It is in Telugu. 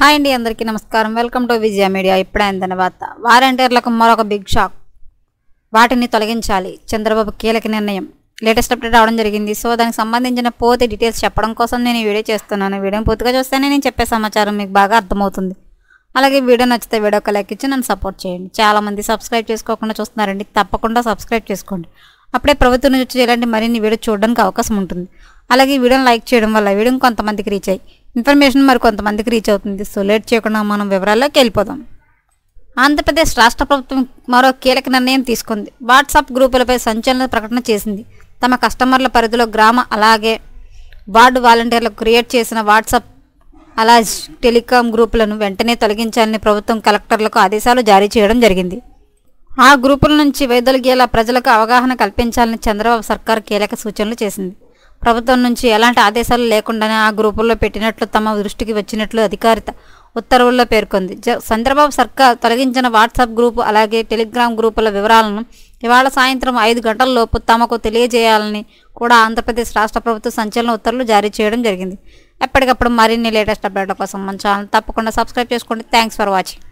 హాయ్ అండి, అందరికీ నమస్కారం. Welcome to Vijaya media. ఇప్పుడైందన్న వార్త. వాలంటీర్లకు మరొక బిగ్ షాక్. వాటిని తొలగించాలి, చంద్రబాబు కీలక నిర్ణయం. లేటెస్ట్ అప్డేట్ రావడం జరిగింది. సో దానికి సంబంధించిన పూర్తి డీటెయిల్స్ చెప్పడం కోసం నేను ఈ వీడియో చేస్తున్నాను. వీడియోని పూర్తిగా చూస్తేనే నేను చెప్పే సమాచారం మీకు బాగా అర్థమవుతుంది. అలాగే వీడియో నచ్చితే వీడియోకి లైక్ ఇచ్చి నన్ను సపోర్ట్ చేయండి. చాలామంది సబ్స్క్రైబ్ చేసుకోకుండా చూస్తున్నారండి. తప్పకుండా సబ్స్క్రైబ్ చేసుకోండి. అప్పుడే ప్రభుత్వం నుంచి ఇలాంటి మరిన్ని వీడియో చూడడానికి అవకాశం ఉంటుంది. అలాగే వీడియోని లైక్ చేయడం వల్ల వీడియో కొంతమందికి రీచ్ అయ్యి ఇన్ఫర్మేషన్ మరి కొంతమందికి రీచ్ అవుతుంది. సో లేట్ చేయకుండా మనం వివరాల్లోకి వెళ్ళిపోదాం. ఆంధ్రప్రదేశ్ రాష్ట్ర ప్రభుత్వం మరో కీలక నిర్ణయం తీసుకుంది. వాట్సాప్ గ్రూపులపై సంచలన ప్రకటన చేసింది. తమ కస్టమర్ల పరిధిలో గ్రామ అలాగే వార్డు వాలంటీర్లకు క్రియేట్ చేసిన వాట్సాప్ అలాజ్ టెలికాం గ్రూపులను వెంటనే తొలగించాలని ప్రభుత్వం కలెక్టర్లకు ఆదేశాలు జారీ చేయడం జరిగింది. ఆ గ్రూపుల నుంచి వైదొలిగేలా ప్రజలకు అవగాహన కల్పించాలని చంద్రబాబు సర్కార్ కీలక సూచనలు చేసింది. ప్రభుత్వం నుంచి ఎలాంటి ఆదేశాలు లేకుండానే ఆ గ్రూపుల్లో పెట్టినట్లు తమ దృష్టికి వచ్చినట్లు అధికారిత ఉత్తర్వుల్లో పేర్కొంది. చంద్రబాబు సర్కార్ తొలగించిన వాట్సాప్ గ్రూపు అలాగే టెలిగ్రామ్ గ్రూపుల వివరాలను ఇవాళ సాయంత్రం 5 గంటల లోపు తమకు తెలియజేయాలని కూడా ఆంధ్రప్రదేశ్ రాష్ట్ర ప్రభుత్వం సంచలన ఉత్తర్వులు జారీ చేయడం జరిగింది. ఎప్పటికప్పుడు మరిన్ని లేటెస్ట్ అప్డేట్ల కోసం మన ఛానల్ తప్పకుండా సబ్స్క్రైబ్ చేసుకోండి. Thanks for watching.